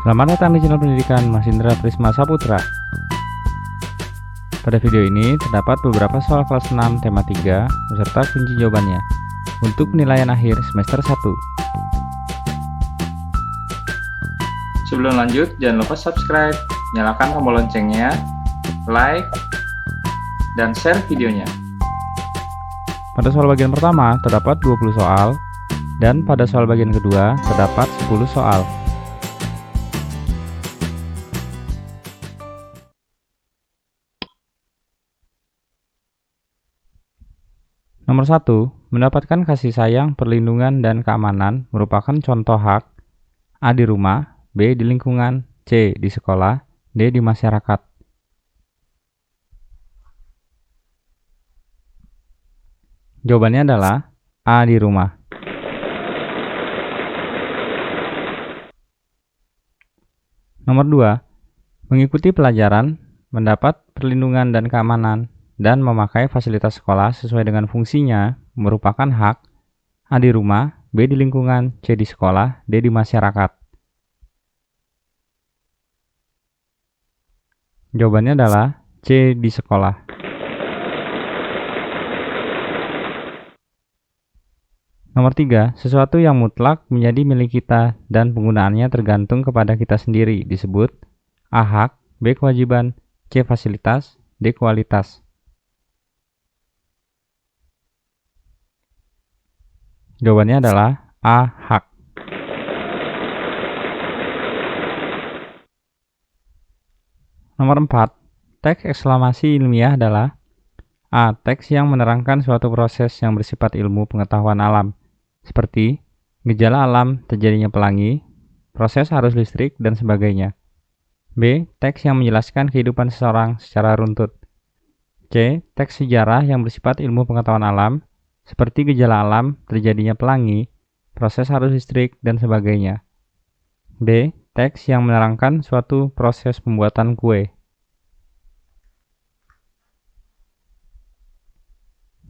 Selamat datang di channel pendidikan Mas Indra Prisma Saputra. Pada video ini terdapat beberapa soal kelas 6 tema 3 beserta kunci jawabannya untuk penilaian akhir semester 1. Sebelum lanjut, jangan lupa subscribe, nyalakan tombol loncengnya, like, dan share videonya. Pada soal bagian pertama terdapat 20 soal, dan pada soal bagian kedua terdapat 10 soal. Nomor 1, mendapatkan kasih sayang, perlindungan, dan keamanan merupakan contoh hak A di rumah, B di lingkungan, C di sekolah, D di masyarakat. Jawabannya adalah A di rumah. Nomor 2, mengikuti pelajaran, mendapat perlindungan dan keamanan, dan memakai fasilitas sekolah sesuai dengan fungsinya merupakan hak A di rumah, B di lingkungan, C di sekolah, D di masyarakat. Jawabannya adalah C di sekolah. Nomor 3, sesuatu yang mutlak menjadi milik kita dan penggunaannya tergantung kepada kita sendiri disebut A hak, B kewajiban, C fasilitas, D kualitas. Jawabannya adalah A hak. Nomor 4, teks eksklamasi ilmiah adalah A. Teks yang menerangkan suatu proses yang bersifat ilmu pengetahuan alam, seperti gejala alam, terjadinya pelangi, proses arus listrik, dan sebagainya. B. Teks yang menjelaskan kehidupan seseorang secara runtut. C. Teks sejarah yang bersifat ilmu pengetahuan alam, seperti gejala alam, terjadinya pelangi, proses arus listrik, dan sebagainya. D. Teks yang menerangkan suatu proses pembuatan kue.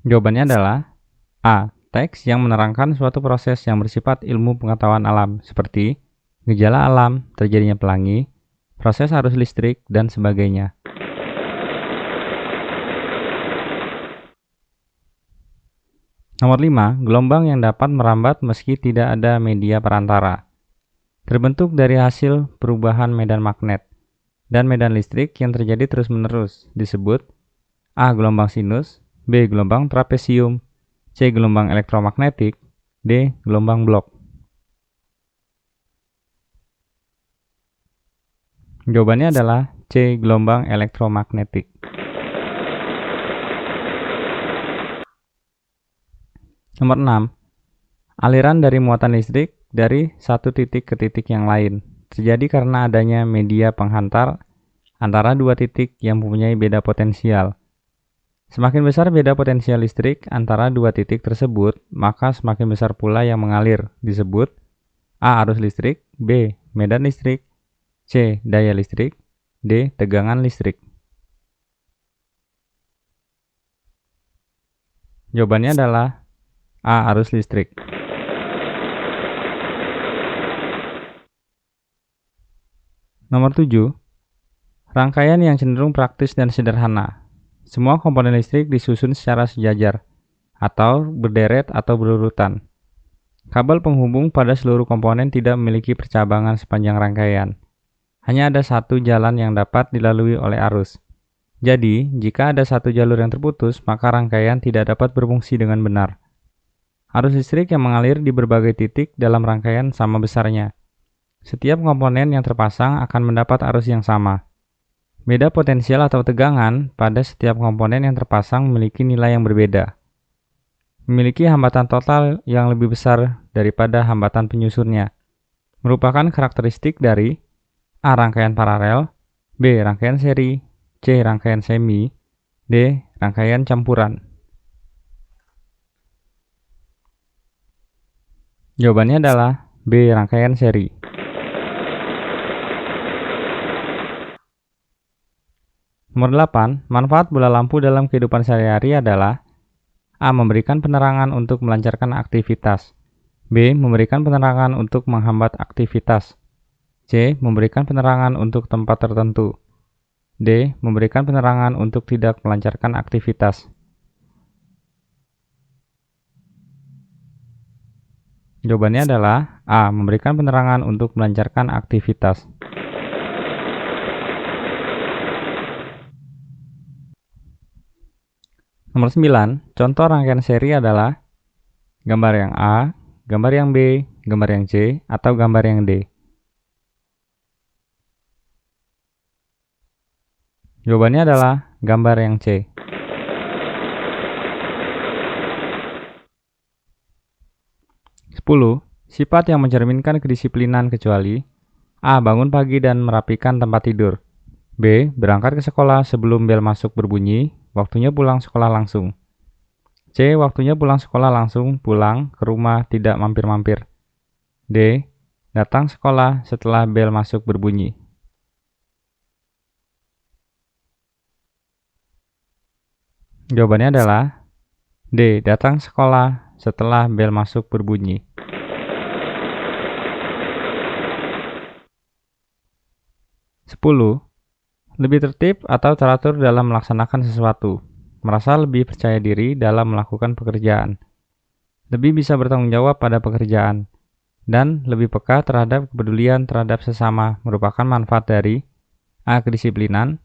Jawabannya adalah A. Teks yang menerangkan suatu proses yang bersifat ilmu pengetahuan alam, seperti gejala alam, terjadinya pelangi, proses arus listrik, dan sebagainya. Nomor 5, gelombang yang dapat merambat meski tidak ada media perantara. Terbentuk dari hasil perubahan medan magnet dan medan listrik yang terjadi terus-menerus disebut A. Gelombang sinus, B. Gelombang trapesium, C. Gelombang elektromagnetik, D. Gelombang blok. Jawabannya adalah C. Gelombang elektromagnetik. Nomor 6, aliran dari muatan listrik dari satu titik ke titik yang lain terjadi karena adanya media penghantar antara dua titik yang mempunyai beda potensial. Semakin besar beda potensial listrik antara dua titik tersebut, maka semakin besar pula yang mengalir, disebut A. Arus listrik, B. Medan listrik, C. Daya listrik, D. Tegangan listrik. Jawabannya adalah A. Arus listrik. Nomor 7, rangkaian yang cenderung praktis dan sederhana. Semua komponen listrik disusun secara sejajar, atau berderet atau berurutan. Kabel penghubung pada seluruh komponen tidak memiliki percabangan sepanjang rangkaian. Hanya ada satu jalan yang dapat dilalui oleh arus. Jadi, jika ada satu jalur yang terputus, maka rangkaian tidak dapat berfungsi dengan benar. Arus listrik yang mengalir di berbagai titik dalam rangkaian sama besarnya. Setiap komponen yang terpasang akan mendapat arus yang sama. Beda potensial atau tegangan pada setiap komponen yang terpasang memiliki nilai yang berbeda. Memiliki hambatan total yang lebih besar daripada hambatan penyusunnya. Merupakan karakteristik dari A. Rangkaian paralel, B. Rangkaian seri, C. Rangkaian semi, D. Rangkaian campuran. Jawabannya adalah B. Rangkaian seri. Nomor 8, manfaat bola lampu dalam kehidupan sehari-hari adalah A. Memberikan penerangan untuk melancarkan aktivitas, B. Memberikan penerangan untuk menghambat aktivitas, C. Memberikan penerangan untuk tempat tertentu. D. Memberikan penerangan untuk tidak melancarkan aktivitas. Jawabannya adalah A. Memberikan penerangan untuk melancarkan aktivitas. Nomor 9. Contoh rangkaian seri adalah gambar yang A, gambar yang B, gambar yang C, atau gambar yang D. Jawabannya adalah gambar yang C. 10. Sifat yang mencerminkan kedisiplinan kecuali A. Bangun pagi dan merapikan tempat tidur. B. Berangkat ke sekolah sebelum bel masuk berbunyi, waktunya pulang sekolah langsung. C. Waktunya pulang sekolah langsung pulang ke rumah, tidak mampir-mampir. D. Datang sekolah setelah bel masuk berbunyi. Jawabannya adalah D. Datang sekolah setelah bel masuk berbunyi. 10. Lebih tertib atau teratur dalam melaksanakan sesuatu. Merasa lebih percaya diri dalam melakukan pekerjaan. Lebih bisa bertanggung jawab pada pekerjaan. Dan lebih peka terhadap kepedulian terhadap sesama merupakan manfaat dari A. Kedisiplinan,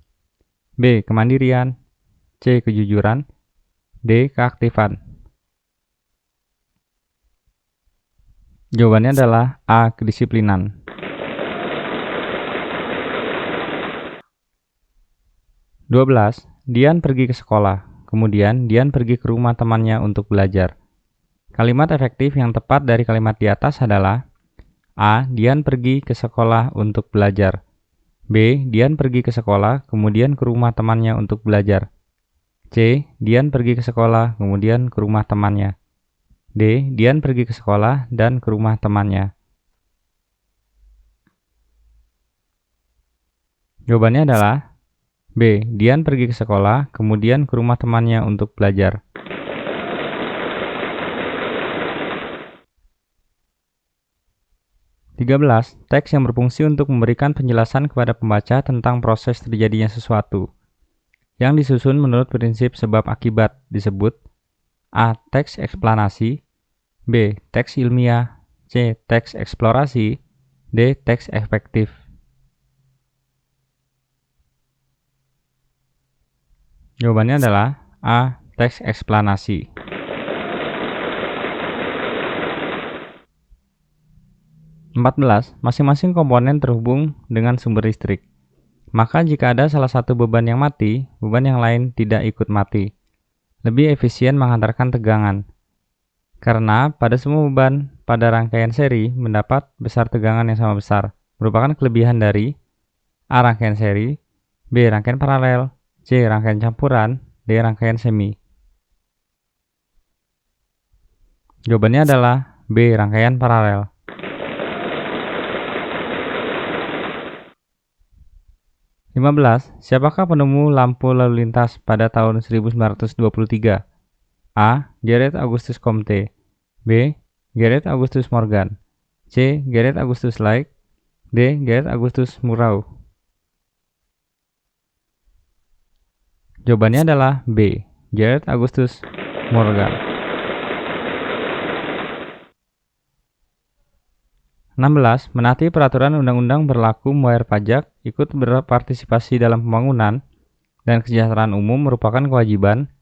B. Kemandirian, C. Kejujuran, D. Keaktifan. Jawabannya adalah A. Kedisiplinan. 12. Dian pergi ke sekolah, kemudian Dian pergi ke rumah temannya untuk belajar. Kalimat efektif yang tepat dari kalimat di atas adalah A. Dian pergi ke sekolah untuk belajar. B. Dian pergi ke sekolah, kemudian ke rumah temannya untuk belajar. C. Dian pergi ke sekolah, kemudian ke rumah temannya. D. Dian pergi ke sekolah dan ke rumah temannya. Jawabannya adalah B. Dian pergi ke sekolah, kemudian ke rumah temannya untuk belajar. (13) Teks yang berfungsi untuk memberikan penjelasan kepada pembaca tentang proses terjadinya sesuatu. Yang disusun menurut prinsip sebab akibat disebut A. Teks eksplanasi, B. Teks ilmiah, C. Teks eksplorasi, D. Teks efektif. Jawabannya adalah A. Teks eksplanasi. 14. Masing-masing komponen terhubung dengan sumber listrik. Maka jika ada salah satu beban yang mati, beban yang lain tidak ikut mati. Lebih efisien menghantarkan tegangan. Karena pada semua beban pada rangkaian seri mendapat besar tegangan yang sama besar, merupakan kelebihan dari A. Rangkaian seri, B. Rangkaian paralel, C. Rangkaian campuran, D. Rangkaian semi. Jawabannya adalah B. Rangkaian paralel. 15. Siapakah penemu lampu lalu lintas pada tahun 1923? A. Gareth Augustus Comte, B. Gareth Augustus Morgan, C. Gareth Augustus Light, D. Gareth Augustus Murau. Jawabannya adalah B. Gareth Augustus Morgan. 16. Menaati peraturan undang-undang berlaku membayar pajak, ikut berpartisipasi dalam pembangunan, dan kesejahteraan umum merupakan kewajiban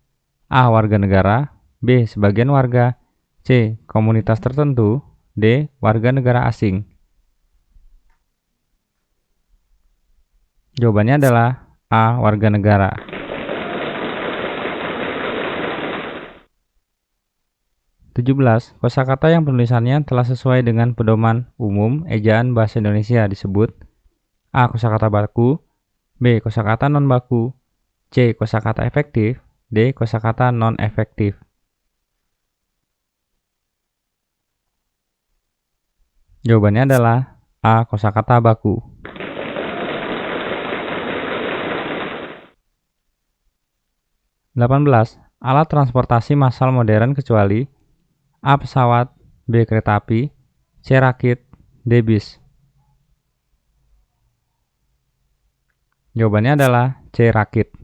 A. Warga negara, B. Sebagian warga, C. Komunitas tertentu, D. Warga negara asing. Jawabannya adalah A. Warga negara. 17. Kosakata yang penulisannya telah sesuai dengan pedoman umum ejaan bahasa Indonesia disebut A. Kosakata baku, B. Kosakata non baku, C. Kosakata efektif, D. Kosakata non efektif. Jawabannya adalah A. Kosakata baku. 18. Alat transportasi massal modern kecuali A. Pesawat, B. Kereta api, C. Rakit, D. Bis. Jawabannya adalah C. Rakit.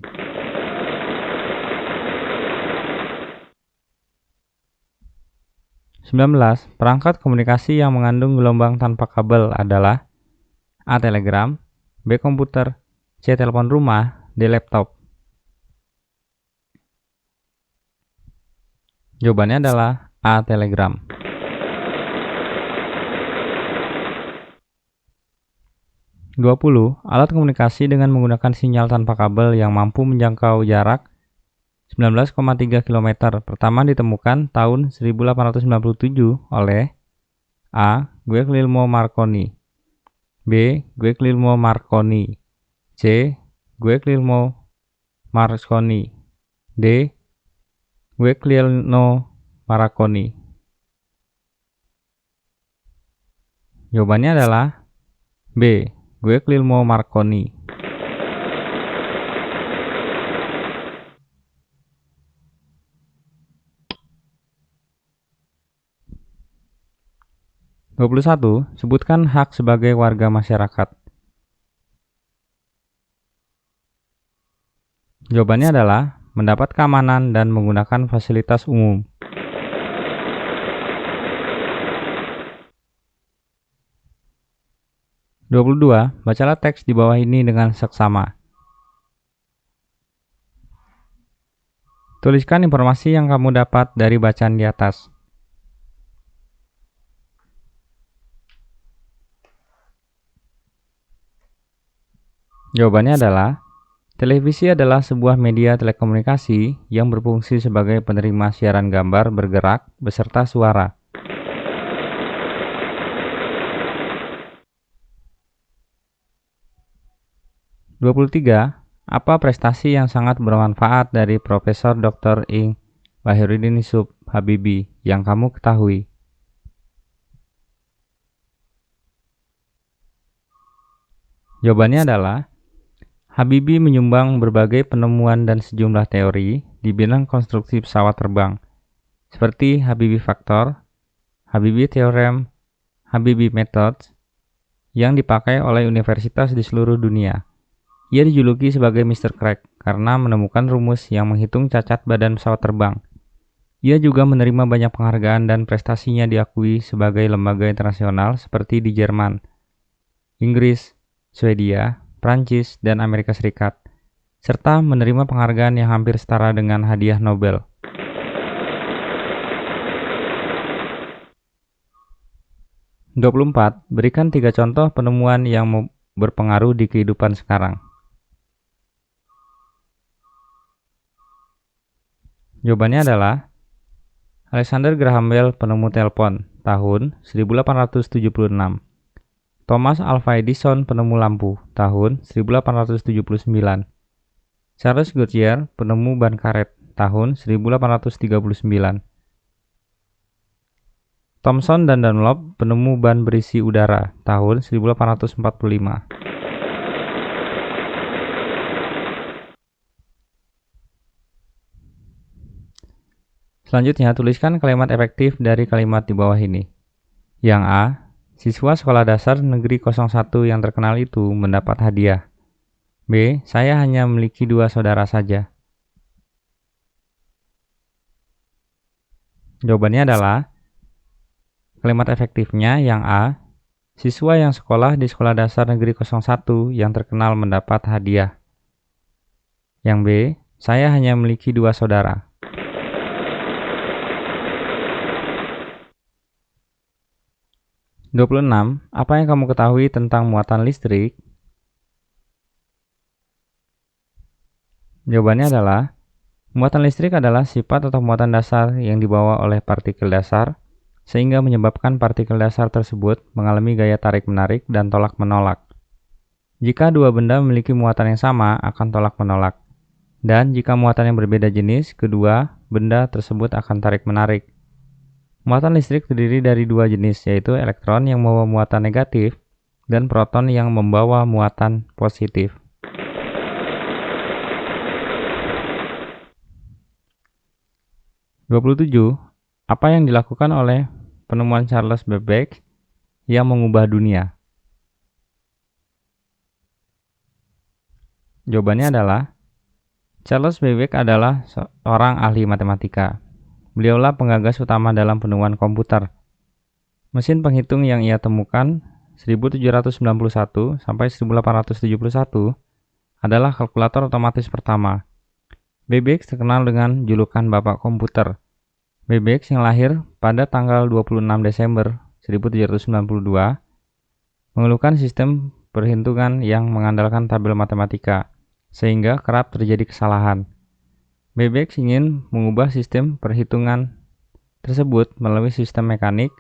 19. Perangkat komunikasi yang mengandung gelombang tanpa kabel adalah A. Telegram, B. Komputer, C. Telepon rumah, D. Laptop. Jawabannya adalah A. Telegram. 20. Alat komunikasi dengan menggunakan sinyal tanpa kabel yang mampu menjangkau jarak 19,3 km pertama ditemukan tahun 1897 oleh A. Guglielmo Marconi, B. Guglielmo Marconi, C. Guglielmo Marconi, D. Guglielmo Marconi. Jawabannya adalah B. Guglielmo Marconi. 21. Sebutkan hak sebagai warga masyarakat. Jawabannya adalah mendapat keamanan dan menggunakan fasilitas umum. 22. Bacalah teks di bawah ini dengan seksama. Tuliskan informasi yang kamu dapat dari bacaan di atas. Jawabannya adalah, televisi adalah sebuah media telekomunikasi yang berfungsi sebagai penerima siaran gambar bergerak beserta suara. (23) Apa prestasi yang sangat bermanfaat dari Profesor Dr. Ing. Bahiruddin Yusuf Habibie yang kamu ketahui? Jawabannya adalah, Habibie menyumbang berbagai penemuan dan sejumlah teori di bidang konstruksi pesawat terbang, seperti Habibie Factor, Habibie Theorem, Habibie Methods, yang dipakai oleh universitas di seluruh dunia. Ia dijuluki sebagai Mr. Crack karena menemukan rumus yang menghitung cacat badan pesawat terbang. Ia juga menerima banyak penghargaan dan prestasinya diakui sebagai lembaga internasional seperti di Jerman, Inggris, Swedia, Prancis, dan Amerika Serikat, serta menerima penghargaan yang hampir setara dengan hadiah Nobel. (24) Berikan 3 contoh penemuan yang berpengaruh di kehidupan sekarang. Jawabannya adalah Alexander Graham Bell, penemu telepon, tahun 1876. Thomas Alva Edison, penemu lampu, tahun 1879. Charles Goodyear, penemu ban karet, tahun 1839. Thomson dan Dunlop, penemu ban berisi udara, tahun 1845. Selanjutnya, tuliskan kalimat efektif dari kalimat di bawah ini. Yang A, siswa sekolah dasar negeri 01 yang terkenal itu mendapat hadiah. B, saya hanya memiliki 2 saudara saja. Jawabannya adalah, kalimat efektifnya yang A, siswa yang sekolah di sekolah dasar negeri 01 yang terkenal mendapat hadiah. Yang B, saya hanya memiliki 2 saudara. (26) Apa yang kamu ketahui tentang muatan listrik? Jawabannya adalah, muatan listrik adalah sifat atau muatan dasar yang dibawa oleh partikel dasar, sehingga menyebabkan partikel dasar tersebut mengalami gaya tarik-menarik dan tolak-menolak. Jika dua benda memiliki muatan yang sama, akan tolak-menolak. Dan jika muatan yang berbeda jenis, kedua benda tersebut akan tarik-menarik. Muatan listrik terdiri dari 2 jenis, yaitu elektron yang membawa muatan negatif dan proton yang membawa muatan positif. (27) Apa yang dilakukan oleh penemuan Charles Babbage yang mengubah dunia? Jawabannya adalah Charles Babbage adalah seorang ahli matematika. Beliaulah penggagas utama dalam penemuan komputer. Mesin penghitung yang ia temukan 1791 sampai 1871 adalah kalkulator otomatis pertama. Babbage terkenal dengan julukan Bapak Komputer. Babbage yang lahir pada tanggal 26 Desember 1792 mengeluhkan sistem perhitungan yang mengandalkan tabel matematika, sehingga kerap terjadi kesalahan. Babbage ingin mengubah sistem perhitungan tersebut melalui sistem mekanik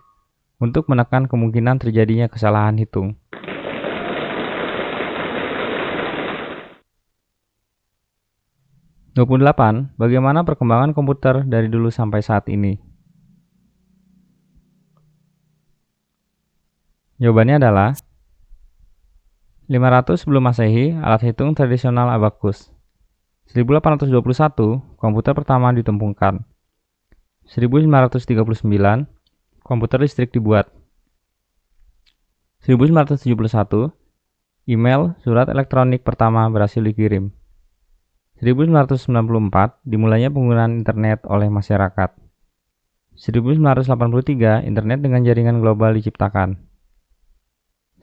untuk menekan kemungkinan terjadinya kesalahan hitung. Bagaimana perkembangan komputer dari dulu sampai saat ini? Jawabannya adalah 500 sebelum Masehi, alat hitung tradisional abakus. 1821, komputer pertama ditemukan. 1939, komputer listrik dibuat. 1971, email surat elektronik pertama berhasil dikirim. 1994, dimulainya penggunaan internet oleh masyarakat. 1983, internet dengan jaringan global diciptakan.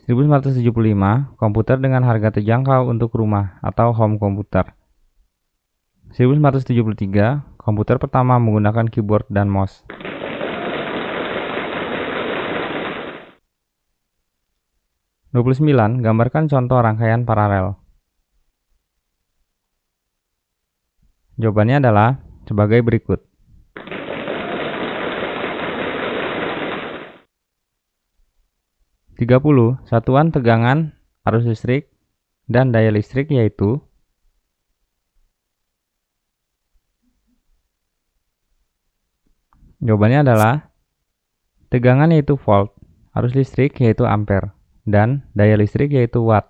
1975, komputer dengan harga terjangkau untuk rumah atau home komputer. 1973, komputer pertama menggunakan keyboard dan mouse. Gambarkan contoh rangkaian paralel. Jawabannya adalah sebagai berikut. Satuan tegangan arus listrik dan daya listrik yaitu Jawabannya adalah tegangan yaitu volt, arus listrik yaitu ampere, dan daya listrik yaitu watt.